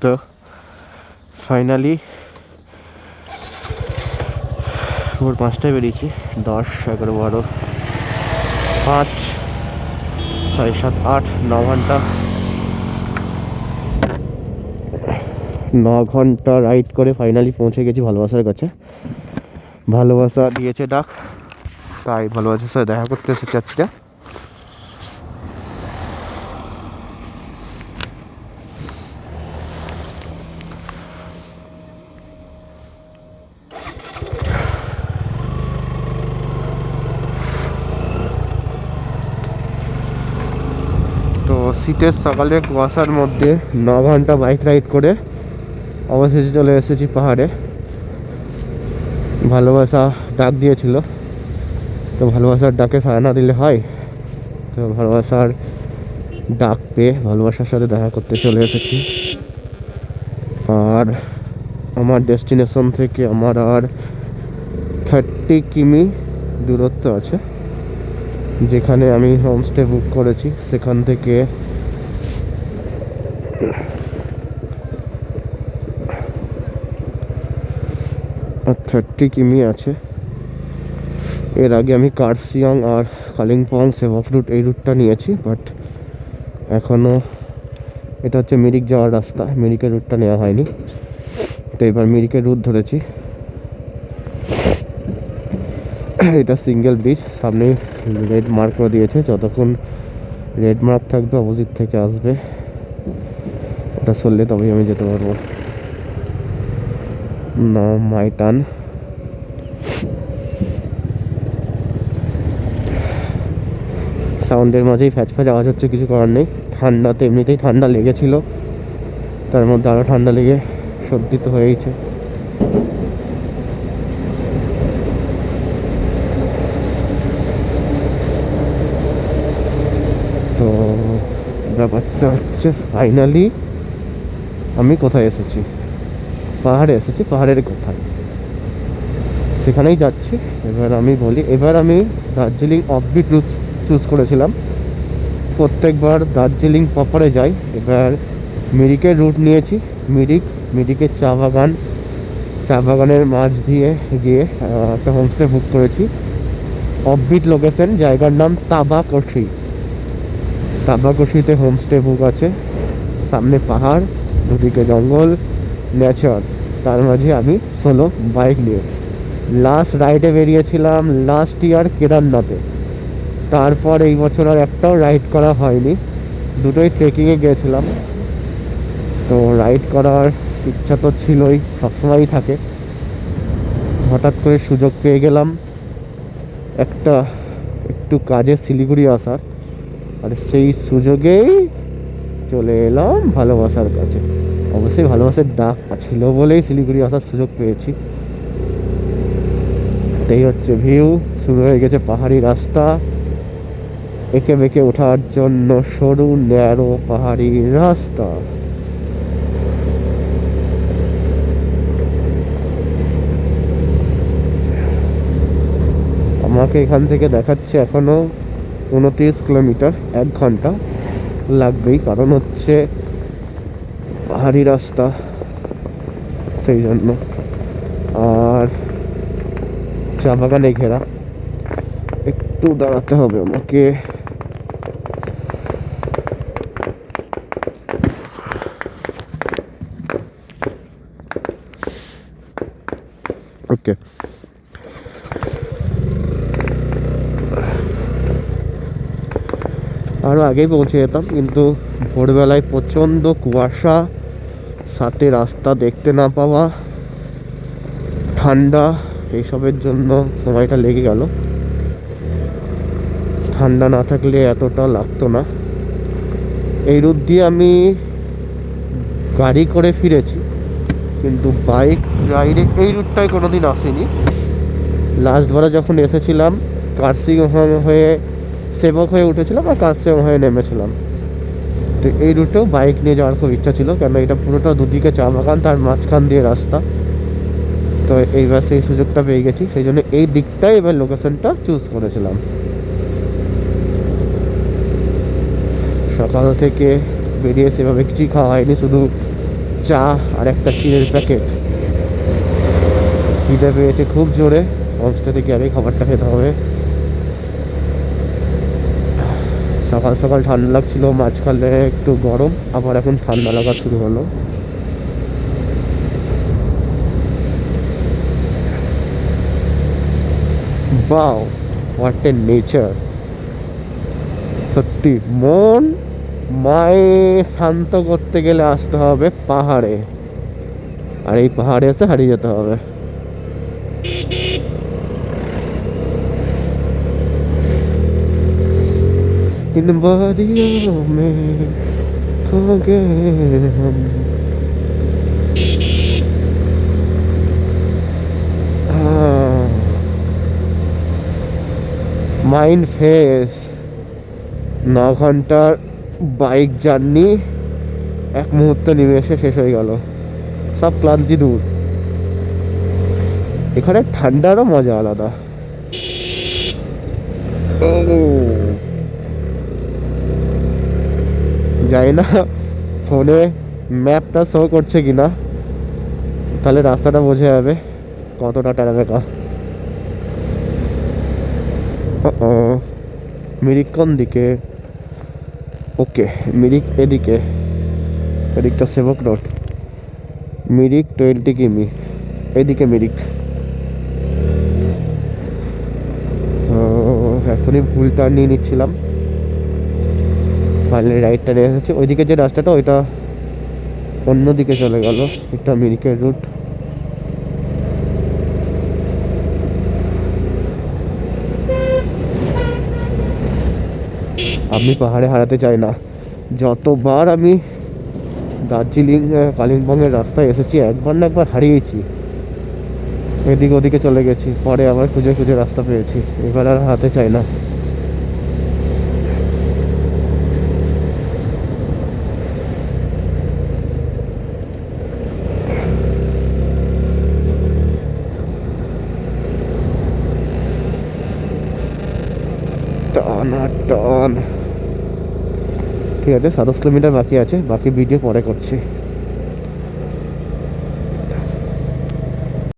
তো ফাইনালি ভোর 5টায় বেরিয়েছি। 10, 11, 12, 5, 6, 7, 8, 9 ঘন্টা 9 ঘন্টা রাইড করে ফাইনালি পৌঁছে গেছি ভালোবাসার কাছে। ভালোবাসা দিয়েছে ডাক, তাই ভালোবাসার সাথে দেখা করতে এসে চাচ্ছি না। তো শীতের সকালে কুয়াশার মধ্যে 9 ঘন্টা বাইক রাইড করে অবশেষে চলে এসেছি পাহাড়ে। ভালোবাসা ডাক দিয়েছিল, তো ভালোবাসার ডাকে সাড়া না দিলে হয়। তো ভালোবাসার ডাক পেয়ে ভালোবাসার সাথে দেখা করতে চলে এসেছি। আর আমার ডেস্টিনেশন থেকে আমার আর 30 কিমি দূরত্ব আছে, যেখানে আমি হোমস্টে বুক করেছি। সেখান থেকে 30 কিমি আছে। এর আগে আমি কার্সিয়াং আর কালিম্পং সেভক রুট এই রুটটা নিয়েছি, বাট এখনও এটা হচ্ছে মিরিক যাওয়ার রাস্তা, মিরিকের রুটটা নেওয়া হয়নি। তো এবার মিরিকের রুট ধরেছি। এটা সিঙ্গেল ব্রিজ, সামনে রেড মার্ক করে দিয়েছে। যতক্ষণ রেড মার্ক থাকবে অপোজিট থেকে আসবে, ওটা চললে তবেই আমি যেতে পারবো। না মাই টার্ন। সাউন্ডের মাঝেই ফ্যাচ ফ্যাচ আওয়াজ হচ্ছে, কিছু করার নেই। ঠান্ডাতে এমনিতেই ঠান্ডা লেগেছিল, তার মধ্যে আরও ঠান্ডা লেগে সর্দি তো হয়েইছে। তো ব্যাপারটা হচ্ছে ফাইনালি আমি কোথায় এসেছি, পাহাড়ে এসেছি। পাহাড়ের কোথায় সেখানেই যাচ্ছি। এবার আমি বলি, এবার আমি দার্জিলিং অফবিট রুট চুজ করেছিলাম। প্রত্যেকবার দার্জিলিং প্রপারে যাই, এবার মিরিকের রুট নিয়েছি। মিরিকের চা বাগানের মাঝ দিয়ে গিয়ে একটা হোমস্টে বুক করেছি। অফবিট লোকেশন, জায়গার নাম তাবাকশিতে হোমস্টে বুক আছে। সামনে পাহাড়, দুদিকে জঙ্গল, নেচার, তার মাঝে আমি সোলো বাইক নিয়ে লাস্ট রাইডে বেরিয়েছিলাম লাস্ট ইয়ার কেদারনাথে। তারপর এই বছর আর একটাও রাইড করা হয়নি, দুটোই ট্রেকিংয়ে গিয়েছিলাম। তো রাইড করার ইচ্ছা তো ছিলই, সবসময়ই থাকে। হঠাৎ করে সুযোগ পেয়ে গেলাম একটু কাজে শিলিগুড়ি আসার, আর সেই সুযোগেই চলে এলাম ভালোবাসার কাছে। অবশ্যই ভালোবাসার ডাক ছিল বলেই শিলিগুড়ি আসার সুযোগ পেয়েছি। এই হচ্ছে ভিউ, শুরু হয়ে গেছে পাহাড়ি রাস্তা। এঁকে বেঁকে ওঠার জন্য সরু ন্যারো পাহাড়ি রাস্তা। আমাকে এখান থেকে দেখাচ্ছে এখনো 29 কিলোমিটার, 1 ঘন্টা লাগবেই, কারণ হচ্ছে পাহাড়ি রাস্তা, সেই জন্য। আর চা বাগানে ঘেরা, একটু দাঁড়াতে হবে আমাকে। ওকে, আরও আগেই পৌঁছে যেতাম, কিন্তু ভোরবেলায় প্রচণ্ড কুয়াশা, সাথে রাস্তা দেখতে না পাওয়া, ঠান্ডা, এইসবের জন্য সময়টা লেগে গেল। ঠান্ডা না থাকলে এতটা লাগতো না। এই রুট দিয়ে আমি গাড়ি করে ফিরেছি, কিন্তু বাইক রাইডে এই রুটটায় কোনো দিন আসিনি। লাস্টবারে যখন এসেছিলাম কার্সিয়াং হয়ে সেবক হয়ে উঠেছিলাম আর কার্সিয়াং হয়ে নেমেছিলাম। তো এই রুটেও বাইক নিয়ে যাওয়ার খুব ইচ্ছা ছিল, কেন এটা পুরোটা দুদিকে চা বাগান, তার মাঝখান দিয়ে রাস্তা। তো এইবার সেই সুযোগটা পেয়ে গেছি, সেই জন্য এই দিকটাই এবার লোকেশনটা চুজ করেছিলাম। সকাল থেকে বেরিয়ে সেভাবে কিছুই খাওয়া হয়নি, শুধু চা আর একটা চিড়ের প্যাকেট। খিদে পেয়েছে খুব জোরে, হোমস্টে থেকে আগে খাবারটা খেতে হবে। সকাল সকাল ঠান্ডা লাগছিল, মাঝখানে একটু গরম, আবার এখন ঠান্ডা লাগা শুরু হলো। বাও, হোয়াট এ নেচার! সত্যি মন মায়ে শান্ত করতে গেলে আসতে হবে পাহাড়ে, আর এই পাহাড়ে এসে হারিয়ে যেতে হবে। इन वादियों में खो गए हम। Mind fresh. 9 ঘন্টার বাইক জার্নি এক মুহূর্তে নিমেষে শেষ হয়ে গেল, সব ক্লান্তি দূর। এখানে ঠান্ডারও মজা আলাদা। জানি না ফোনে ম্যাপটা শো করছে কিনা, তাহলে রাস্তাটা বোঝা যাবে কতটা টেরাবেকা। মিরিক কোন দিকে? ওকে, মিরিক এদিকে, এদিকটা সেবক রোড। মিরিক 20 কিমি, এদিকে মিরিক। এখনই ভুল টার্ন নিয়ে নিচ্ছিলাম, ফাইনালি রাইটটা নিয়ে এসেছি। ওইদিকে যে রাস্তাটা ওইটা অন্যদিকে চলে গেল, এটা মিরিকের রুট। আমি পাহাড়ে হারাতে চাই না। যতবার আমি দার্জিলিং কালিম্পংয়ের রাস্তায় এসেছি, একবার না একবার হারিয়েছি, এদিকে ওদিকে চলে গেছি, পরে আবার খুঁজে খুঁজে রাস্তা পেয়েছি। এবার আর হারাতে চাই না। টান আর টান। ঠিক আছে, 27 কিলোমিটার বাকি আছে, বাকি ভিডিও পরে করছি।